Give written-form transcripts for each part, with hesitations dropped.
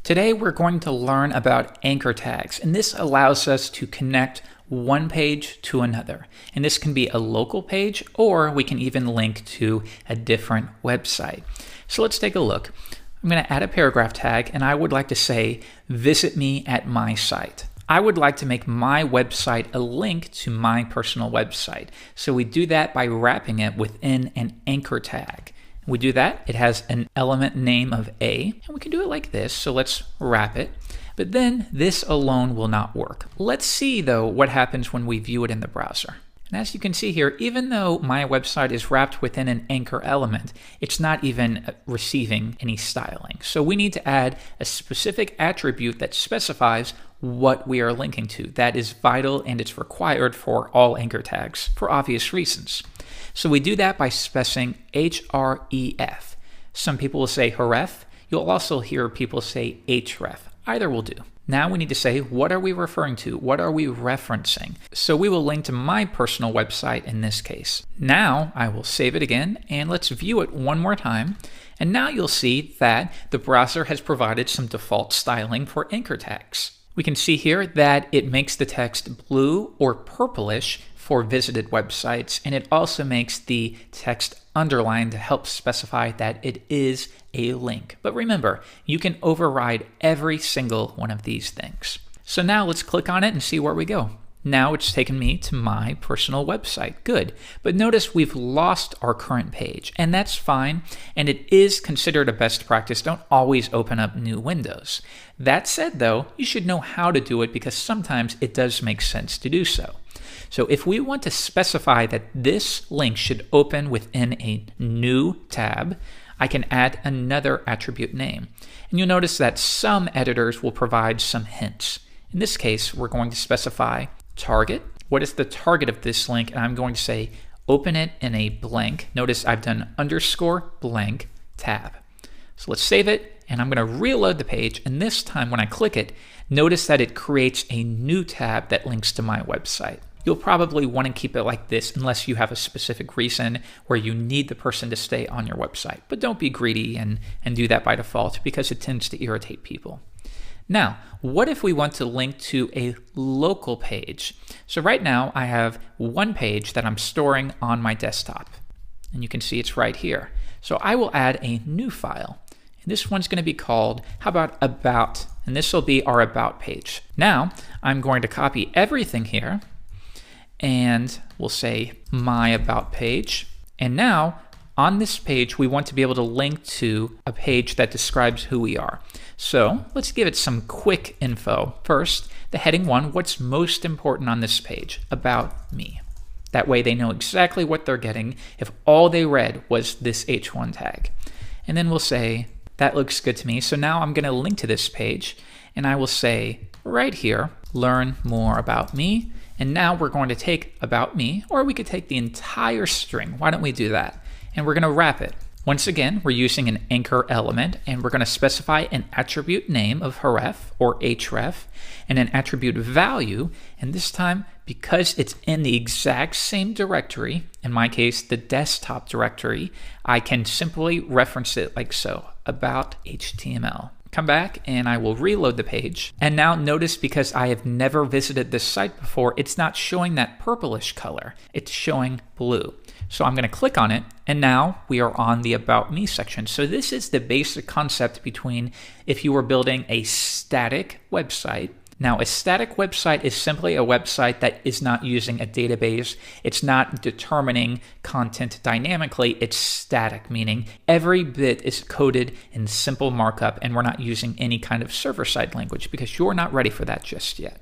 Today we're going to learn about anchor tags, and this allows us to connect one page to another. And this can be a local page, or we can even link to a different website. So let's take a look. I'm going to add a paragraph tag, and I would like to say, visit me at my site. I would like to make my website a link to my personal website. So we do that by wrapping it within an anchor tag. We do that, it has an element name of A, and we can do it like this, so let's wrap it. But then this alone will not work. Let's see though what happens when we view it in the browser. And as you can see here, even though my website is wrapped within an anchor element, it's not even receiving any styling. So we need to add a specific attribute that specifies what we are linking to. That is vital and it's required for all anchor tags for obvious reasons. So we do that by specifying href. Some people will say href. You'll also hear people say href. Either will do. Now we need to say, what are we referring to? What are we referencing? So we will link to my personal website in this case. Now I will save it again and let's view it one more time. And now you'll see that the browser has provided some default styling for anchor tags. We can see here that it makes the text blue or purplish for visited websites, and it also makes the text underlined to help specify that it is a link. But remember, you can override every single one of these things. So now let's click on it and see where we go. Now it's taken me to my personal website. Good. But notice we've lost our current page, and that's fine, and it is considered a best practice. Don't always open up new windows. That said, though, you should know how to do it because sometimes it does make sense to do so. So if we want to specify that this link should open within a new tab, I can add another attribute name. And you'll notice that some editors will provide some hints. In this case, we're going to specify target. What is the target of this link? And I'm going to say open it in a blank. Notice I've done underscore blank tab. So let's save it, and I'm going to reload the page. And this time when I click it, notice that it creates a new tab that links to my website. You'll probably want to keep it like this unless you have a specific reason where you need the person to stay on your website. But don't be greedy and do that by default because it tends to irritate people. Now, what if we want to link to a local page? So right now I have one page that I'm storing on my desktop. And you can see it's right here. So I will add a new file. And this one's going to be called, how about, and this will be our about page. Now, I'm going to copy everything here. And we'll say my about page. And now on this page, we want to be able to link to a page that describes who we are. So let's give it some quick info. First, the heading 1, what's most important on this page? About me. That way they know exactly what they're getting if all they read was this H1 tag. And then we'll say, that looks good to me. So now I'm going to link to this page and I will say right here, learn more about me. And now we're going to take about me, or we could take the entire string. Why don't we do that? And we're going to wrap it. Once again, we're using an anchor element, and we're going to specify an attribute name of href or href and an attribute value. And this time, because it's in the exact same directory, in my case, the desktop directory, I can simply reference it like so, about HTML. Come back and I will reload the page. And now notice because I have never visited this site before, it's not showing that purplish color. It's showing blue. So I'm going to click on it and now we are on the About Me section. So this is the basic concept between if you were building a static website. Now, a static website is simply a website that is not using a database. It's not determining content dynamically. It's static, meaning every bit is coded in simple markup and we're not using any kind of server-side language because you're not ready for that just yet.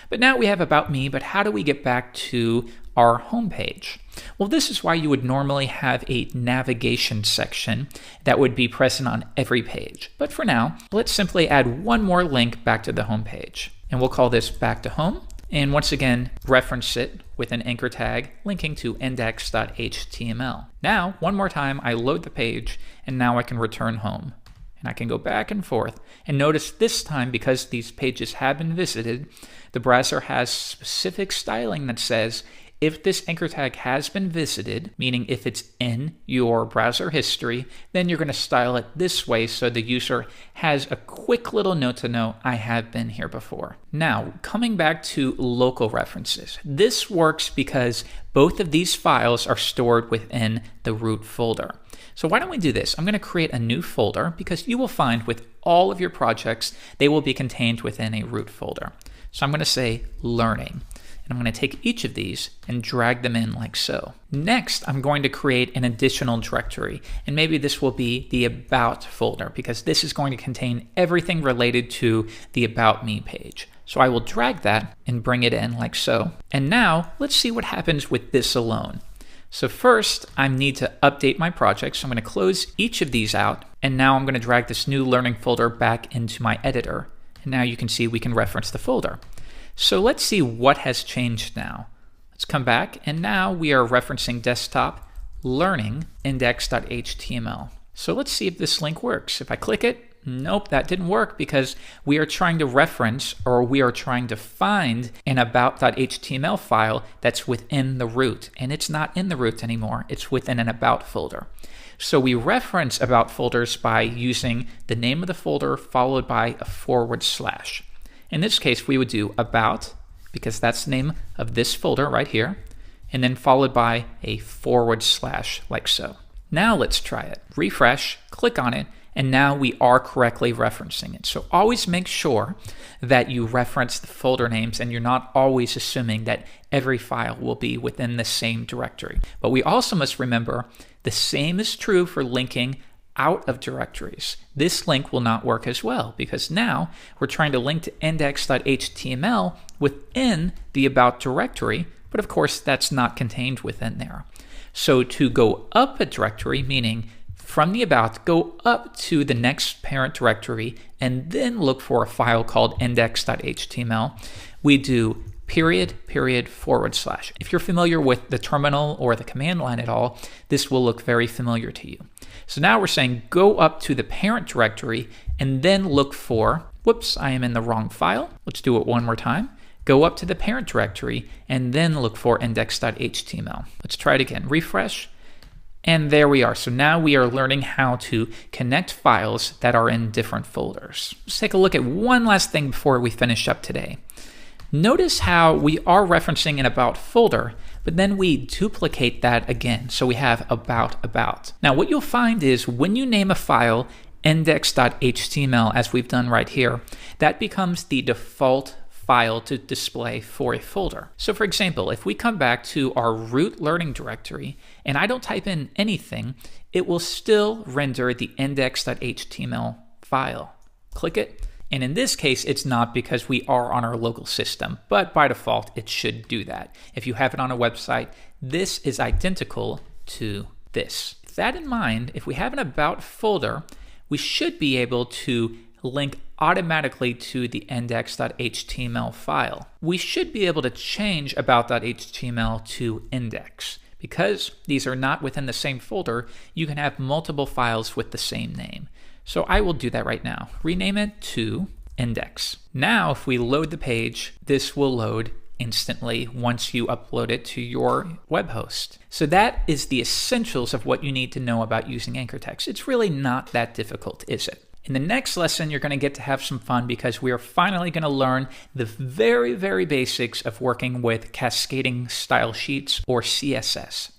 But now we have About Me, but how do we get back to our homepage? Well, this is why you would normally have a navigation section that would be present on every page. But for now, let's simply add one more link back to the homepage. And we'll call this Back to Home. And once again, reference it with an anchor tag linking to index.html. Now, one more time, I load the page, and now I can return home. And I can go back and forth. And notice this time, because these pages have been visited, the browser has specific styling that says If this anchor tag has been visited, meaning if it's in your browser history, then you're going to style it this way so the user has a quick little note to know I have been here before. Now, coming back to local references. This works because both of these files are stored within the root folder. So why don't we do this? I'm going to create a new folder because you will find with all of your projects, they will be contained within a root folder. So I'm going to say learning. And I'm going to take each of these and drag them in like so. Next, I'm going to create an additional directory. And maybe this will be the About folder because this is going to contain everything related to the About Me page. So I will drag that and bring it in like so. And now let's see what happens with this alone. So first, I need to update my project. So I'm going to close each of these out. And now I'm going to drag this new learning folder back into my editor. And now you can see we can reference the folder. So let's see what has changed now. Let's come back, and now we are referencing desktop learning index.html. So let's see if this link works. If I click it, nope, that didn't work because we are trying to reference, or we are trying to find an about.html file that's within the root, and it's not in the root anymore. It's within an about folder. So we reference about folders by using the name of the folder followed by a /. In this case, we would do about, because that's the name of this folder right here, and then followed by a / like so. Now let's try it. Refresh, click on it, and now we are correctly referencing it. So always make sure that you reference the folder names and you're not always assuming that every file will be within the same directory. But we also must remember the same is true for linking out of directories. This link will not work as well because now we're trying to link to index.html within the about directory, but of course that's not contained within there. So to go up a directory, meaning from the about, go up to the next parent directory and then look for a file called index.html, we do // If you're familiar with the terminal or the command line at all, this will look very familiar to you. So now we're saying go up to the parent directory and then look for, whoops, I am in the wrong file. Let's do it one more time. Go up to the parent directory and then look for index.html. Let's try it again. Refresh. And there we are. So now we are learning how to connect files that are in different folders. Let's take a look at one last thing before we finish up today. Notice how we are referencing an about folder, but then we duplicate that again. So we have about. Now what you'll find is when you name a file index.html, as we've done right here, that becomes the default file to display for a folder. So for example, if we come back to our root learning directory and I don't type in anything, it will still render the index.html file. Click it. And in this case, it's not because we are on our local system, but by default, it should do that. If you have it on a website, this is identical to this. With that in mind, if we have an about folder, we should be able to link automatically to the index.html file. We should be able to change about.html to index. Because these are not within the same folder, you can have multiple files with the same name. So I will do that right now. Rename it to index. Now, if we load the page, this will load instantly once you upload it to your web host. So that is the essentials of what you need to know about using anchor text. It's really not that difficult, is it? In the next lesson, you're going to get to have some fun because we are finally going to learn the very, very basics of working with cascading style sheets or CSS.